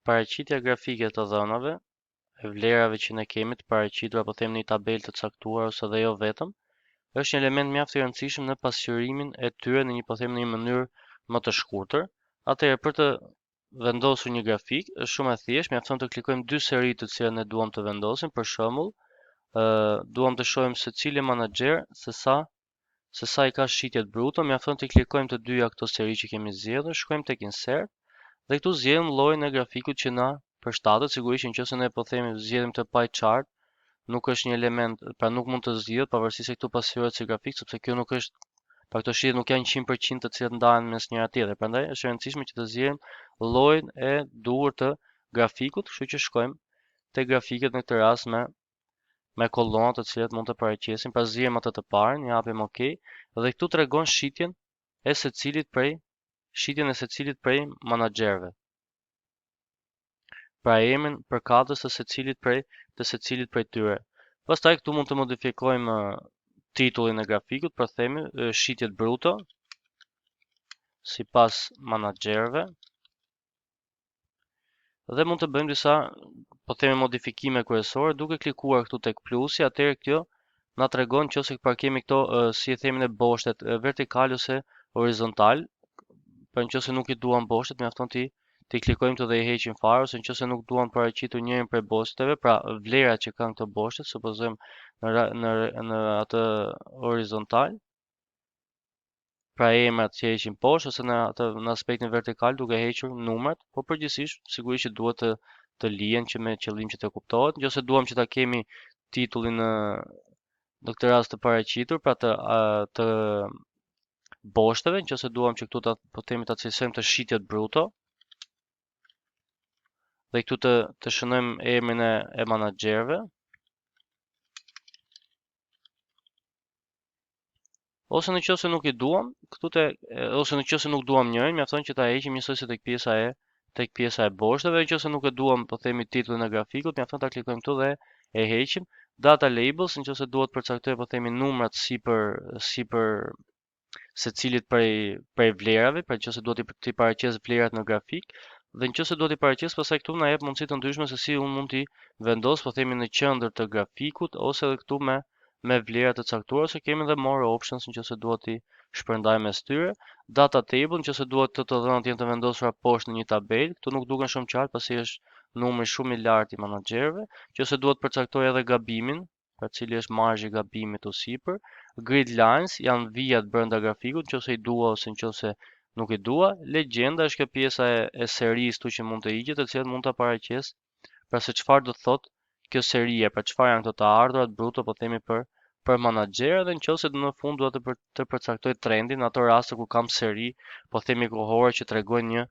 Paraqitja grafike të dhënave, e vlerave që ne kemi të paraqitura, po them në një tabelë të caktuar ose dhe jo vetëm, është një element mjaft i rëndësishëm në pasqyrimin e tyre në një, po them, në një mënyrë më të shkurtër. Atëherë, për të vendosur një grafik, është shumë e thjeshtë, mjafton të klikojmë dy seri të cilat ne duam të vendosim. Për shembull, duam të shohim se cili menaxher se sa i ka shitjet bruto, mjafton të klikojmë të dyja këto seri që kemi zgjedhur, shkojmë tek insert dhe këtu zgjedhim llojin e grafikut që na përshtatet. Sigurisht nëse ne po themi zgjedhim të pie chart, nuk është një element, pra nuk mund të zgjidhet pavarësisht se këtu pasqyrohet si grafik, sepse kjo nuk është, pra këto shitje nuk janë 100% të cilat ndahen mes njëra tjetrës. Prandaj është e rëndësishme që të zgjedhim llojin e duhur të grafikut, kështu që shkojmë te grafiket në këtë rast me kollona të cilat mund të paraqesin. Pra zgjedhim atë të parën, japim OK dhe këtu tregon shitjen e secilit prej menaxherëve. Pra emrin përkatës të secilit prej tyre. Pastaj këtu mund të modifikojmë titullin e grafikut, për themi shitjet bruto sipas menaxherëve. Dhe mund të bëjmë disa, po themi, modifikime kryesore duke klikuar këtu tek plusi. Atëherë kjo na tregon nëse pra kemi këto, si e themi ne, boshtet vertikal ose horizontal. Pra nëse nuk i duam boshtet, mjafton ti klikojmë këtu dhe i heqim fare, ose nëse nuk duam paraqitur njërin prej boshteve, pra vlerat që kanë këto boshtet, supozojmë në atë horizontal, pra emrat që heqim poshtë, ose në aspektin vertikal duke hequr numrat, po përgjithsisht sigurisht që duhet të lihen që me qëllim që të kuptohet. Nëse duam që ta kemi titullin në këtë rast të paraqitur, pra të boshteve, nëse duam që këtu po themi ta cilësojmë të shitjet bruto, dhe këtu të shënojmë emrin e menaxherëve. Ose nëse nuk i duam, ose nëse nuk duam njërin, mjafton që ta heqim njësoj tek pjesa e boshteve. Nëse nuk e duam, po themi, titullin e grafikut, mjafton ta klikojmë këtu dhe e heqim. Data labels, nëse duhet përcaktoj, po themi, numrat sipër secilit prej vlerave, pra nëse duhet t'i paraqes vlerat në grafik. Dhe nëse duhet i paraqes, pastaj këtu na jep mundësi të ndryshme se si unë mund t'i vendos, po themi, në qendër të grafikut, ose edhe këtu me vlera të caktuara, ose kemi edhe more options nëse duhet t'i shpërndaj mes tyre. Data table, nëse duhet të dhënat jenë të vendosura poshtë në një tabelë, këtu nuk duken shumë qartë pasi është numri shumë i lartë i menaxherëve. Nëse duhet përcaktoj edhe gabimin, pra cili është marzhi i gabimit këtu sipër. Grid lines janë vijat brenda grafikut, nëse i dua ose nëse nuk i dua. Legjenda është kjo pjesa e serisë këtu që mund të hiqet, të cilat mund ta paraqes, pra se çfarë do thotë kjo serie, pra çfarë janë këto të ardhurat bruto, po themi, për menaxherë. Dhe nëse në fund dua të përcaktoj trendin, në ato raste ku kam seri, po themi, kohore që tregojnë një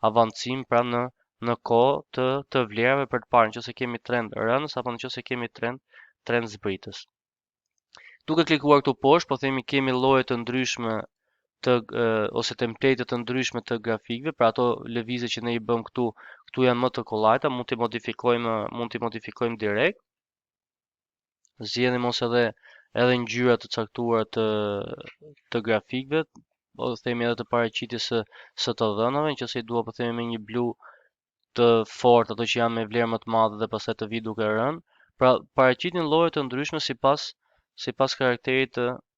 avancim, pra në kohë të vlerave për të parë, nëse kemi trend rënës apo nëse kemi trend zbritës. Duke klikuar këtu poshtë, po themi, kemi lloje të ndryshme ose template të ndryshme të grafikëve, pra ato lëvizje që ne i bëm këtu janë më të kollajta, mund t'i modifikojmë direkt. Zgjedhim ose edhe ngjyra të caktuara të grafikëve, ose themi edhe të paraqitjes së të dhënave, nëse i dua, po themi, me një blu të fortë, ato që janë me vlerë më të madhe dhe pastaj të vi duke rënë. Pra paraqitin lloje të ndryshme sipas karakterit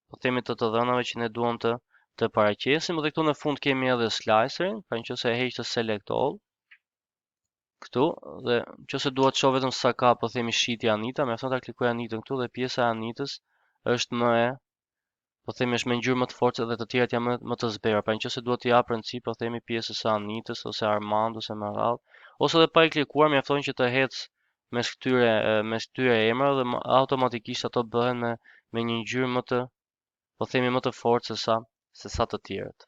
po themi të dhënave që ne duam të paraqesim. Dhe këtu në fund kemi edhe slicerin, pra nëse e heq të select all këtu, dhe nëse dua të shoh vetëm sa ka, po themi, shitja Anita, mjafton ta klikoj Anitën këtu dhe pjesa e Anitës është po themi, është me ngjyrë më të fortë dhe të tjerat janë më të zbera. Pra nëse dua të jap rëndësi, po themi, pjesës së Anitës ose Armand ose me radhë, ose edhe pa i klikuar, mjafton që të hec mes këtyre emrave dhe automatikisht ato bëhen me një ngjyrë më të, po themi, më të fortë se sa të tjerët.